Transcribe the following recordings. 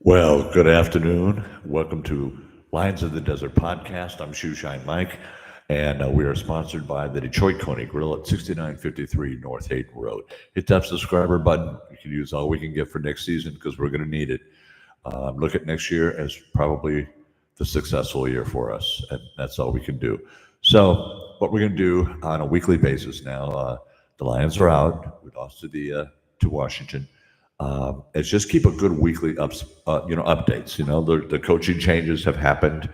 Well, good afternoon. Welcome to Lions of the Desert podcast. I'm Shoeshine Mike, and we are sponsored by the Detroit Coney Grill at 6953 North Hayden Road. Hit that subscriber button. You can use all we can get for next season because we're going to need it. Look at next year as probably the successful year for us, and that's all we can do. So, what we're going to do on a weekly basis now, the Lions are out. We lost to Washington. It's just keep a good weekly updates. The coaching changes have happened.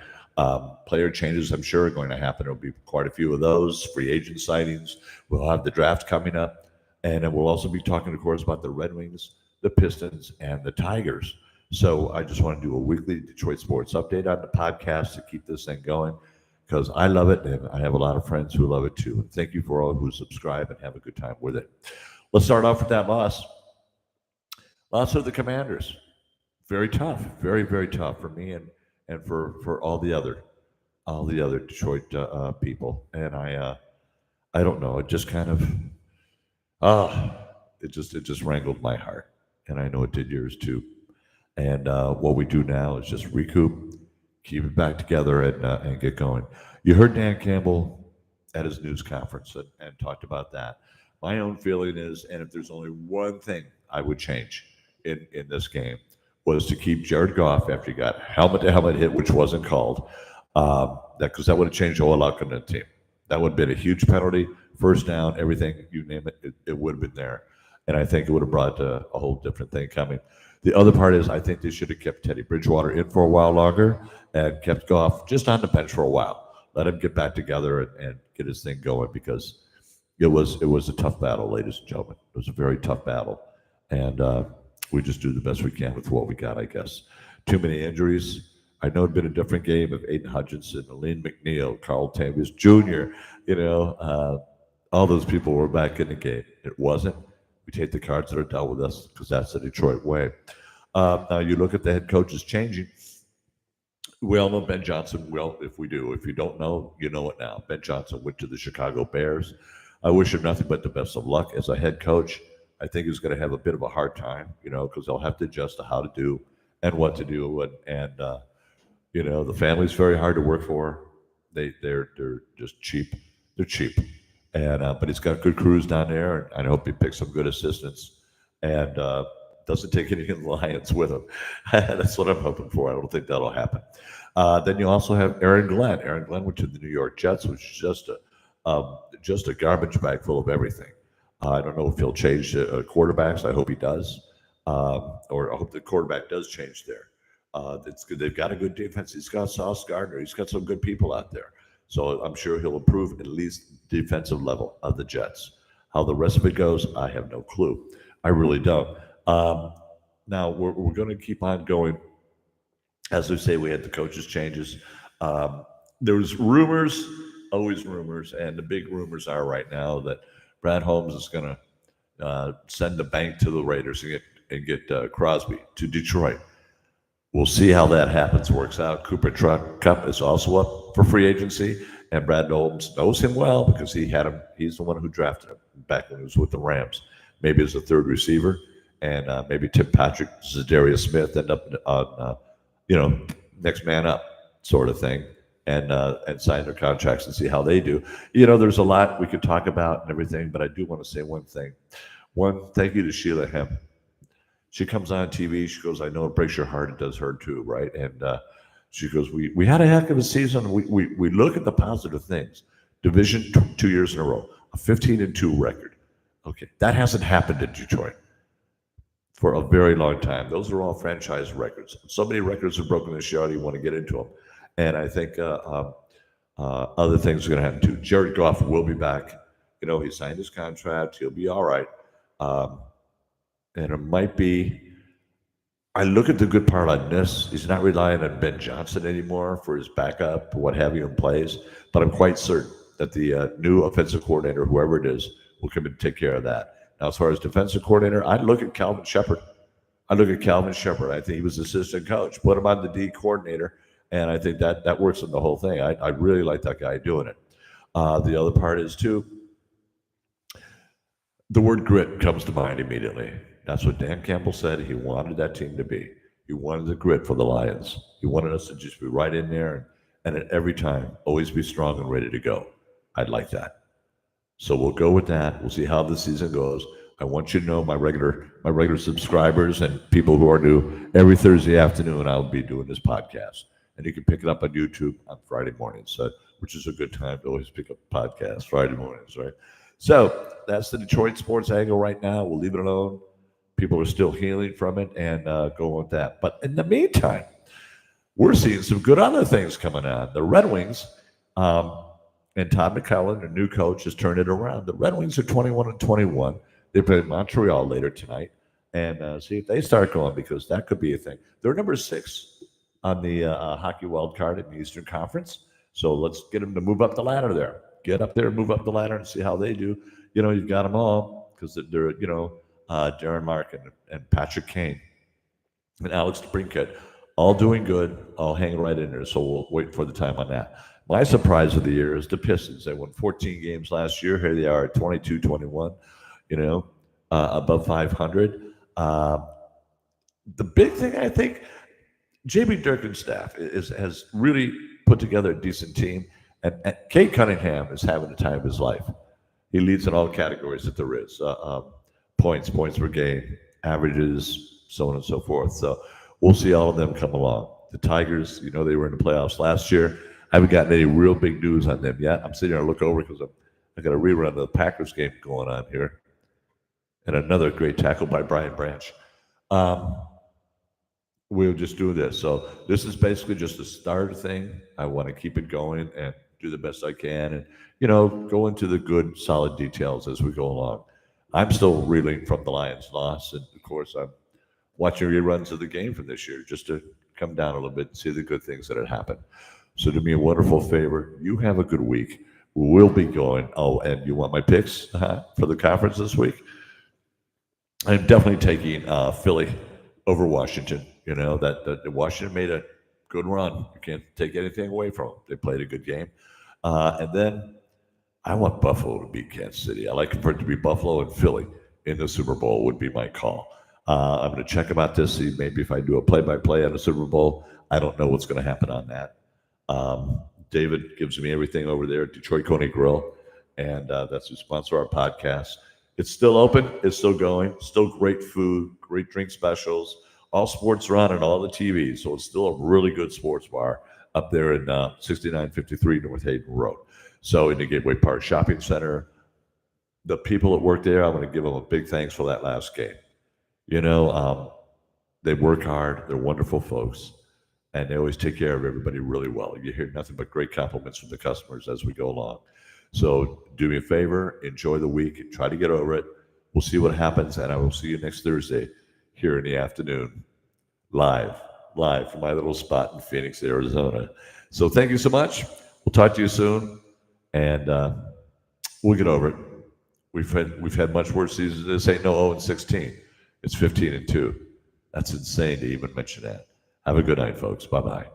Player changes, I'm sure, are going to happen. There'll be quite a few of those. Free agent signings. We'll have the draft coming up, and then we'll also be talking, of course, about the Red Wings, the Pistons, and the Tigers. So I just want to do a weekly Detroit sports update on the podcast to keep this thing going because I love it, and I have a lot of friends who love it too. And thank you for all who subscribe and have a good time with it. Let's start off with that loss. Lots of the Commanders, very tough, very very tough for me and for all the other Detroit people. And I don't know, it just kind of it just wrangled my heart, and I know it did yours too. And what we do now is just recoup, keep it back together, and get going. You heard Dan Campbell at his news conference and talked about that. My own feeling is, and if there's only one thing I would change in this game, was to keep Jared Goff after he got helmet to helmet hit, which wasn't called. Because that would have changed the whole outcome of the team. That would have been a huge penalty, first down, everything, you name it, it would have been there. And I think it would have brought a whole different thing coming. The other part is I think they should have kept Teddy Bridgewater in for a while longer and kept Goff just on the bench for a while. Let him get back together and get his thing going because it was a tough battle, ladies and gentlemen. It was a very tough battle. And we just do the best we can with what we got, I guess. Too many injuries. I know it'd been a different game if Aiden Hutchinson, Elaine McNeil, Carl Tavis Jr., all those people were back in the game. It wasn't. We take the cards that are dealt with us because that's the Detroit way. Now you look at the head coaches changing. We all know Ben Johnson. Well, if we do, if you don't know, you know it now. Ben Johnson went to the Chicago Bears. I wish him nothing but the best of luck as a head coach. I think he's going to have a bit of a hard time, because they'll have to adjust to how to do and what to do, and the family's very hard to work for. They're just cheap. They're cheap, and but he's got good crews down there, and I hope he picks some good assistants and doesn't take any of the Lions with him. That's what I'm hoping for. I don't think that'll happen. Then you also have Aaron Glenn. Aaron Glenn went to the New York Jets, which is just a garbage bag full of everything. I don't know if he'll change quarterbacks. I hope he does, or I hope the quarterback does change there. It's good. They've got a good defense. He's got Sauce Gardner. He's got some good people out there. So I'm sure he'll improve at least defensive level of the Jets. How the rest of it goes, I have no clue. I really don't. Now we're going to keep on going. As we say, we had the coaches changes. There was rumors, always rumors, and the big rumors are right now that Brad Holmes is going to send the bank to the Raiders and get Crosby to Detroit. We'll see how that happens, works out. Cooper Kupp is also up for free agency, and Brad Holmes knows him well because he had him. He's the one who drafted him back when he was with the Rams, maybe as a third receiver, and maybe Tim Patrick, Zadarius Smith end up on next man up sort of thing. And sign their contracts and see how they do. There's a lot we could talk about and everything, but I do want to say one thing. Thank you to Sheila Hemp. She comes on TV. She goes, I know it breaks your heart. It does her too, right? And she goes, we had a heck of a season. We look at the positive things. Division 2 years in a row, a 15-2 record. Okay, that hasn't happened in Detroit for a very long time. Those are all franchise records. So many records are broken this year. I don't even want to get into them. And I think other things are going to happen too. Jared Goff will be back. He signed his contract. He'll be all right. And it might be, I look at the good part on this. He's not relying on Ben Johnson anymore for his backup, what have you, in plays. But I'm quite certain that the new offensive coordinator, whoever it is, will come and take care of that. Now, as far as defensive coordinator, I'd look at Calvin Shepard. I think he was assistant coach. Put him on the D coordinator. And I think that works in the whole thing. I really like that guy doing it. The other part is, too, the word grit comes to mind immediately. That's what Dan Campbell said he wanted that team to be. He wanted the grit for the Lions. He wanted us to just be right in there and at every time always be strong and ready to go. I'd like that. So we'll go with that. We'll see how the season goes. I want you to know my regular subscribers and people who are new. Every Thursday afternoon, I'll be doing this podcast, and you can pick it up on YouTube on Friday mornings, which is a good time to always pick up podcasts Friday mornings, right? So that's the Detroit sports angle right now. We'll leave it alone. People are still healing from it and go with that. But in the meantime, we're seeing some good other things coming on. The Red Wings. And Todd McCullough, their new coach, has turned it around. The Red Wings are 21-21. They play Montreal later tonight, and see if they start going, because that could be a thing. They're number 6 on the hockey wild card in the Eastern Conference. So let's get them to move up the ladder there. Get up there, move up the ladder, and see how they do. You know, you've got them all, because they're Darren Mark and Patrick Kane and Alex DeBrincat, all doing good, all hanging right in there. So we'll wait for the time on that. My surprise of the year is the Pistons. They won 14 games last year. Here they are at 22-21, above 500. The big thing, I think, J.B. Durkin's staff has really put together a decent team. And Kate Cunningham is having the time of his life. He leads in all categories that there is. Points per game, averages, so on and so forth. So we'll see all of them come along. The Tigers, they were in the playoffs last year. I haven't gotten any real big news on them yet. I'm sitting there and look over because I got a rerun of the Packers game going on here. And another great tackle by Brian Branch. We'll just do this. So this is basically just a start thing. I want to keep it going and do the best I can and, go into the good, solid details as we go along. I'm still reeling from the Lions loss. And, of course, I'm watching reruns of the game from this year just to come down a little bit and see the good things that had happened. So do me a wonderful favor. You have a good week. We'll be going. Oh, and you want my picks for the conference this week? I'm definitely taking Philly over Washington. That Washington made a good run. You can't take anything away from them. They played a good game. And then I want Buffalo to beat Kansas City. I like for it to be Buffalo and Philly in the Super Bowl would be my call. I'm going to check about this, see maybe if I do a play-by-play on the Super Bowl. I don't know what's going to happen on that. David gives me everything over there at Detroit Coney Grill, and that's who sponsor our podcast. It's still open. It's still going. Still great food, great drink specials. All sports are on and all the TVs, so it's still a really good sports bar up there in 6953 North Hayden Road. So in the Gateway Park Shopping Center, the people that work there, I'm going to give them a big thanks for that last game. They work hard. They're wonderful folks. And they always take care of everybody really well. You hear nothing but great compliments from the customers as we go along. So do me a favor, enjoy the week, try to get over it. We'll see what happens, and I will see you next Thursday here in the afternoon, live from my little spot in Phoenix, Arizona. So thank you so much. We'll talk to you soon, and we'll get over it. We've had much worse seasons. This ain't no 0-16. It's 15-2. That's insane to even mention that. Have a good night, folks. Bye-bye.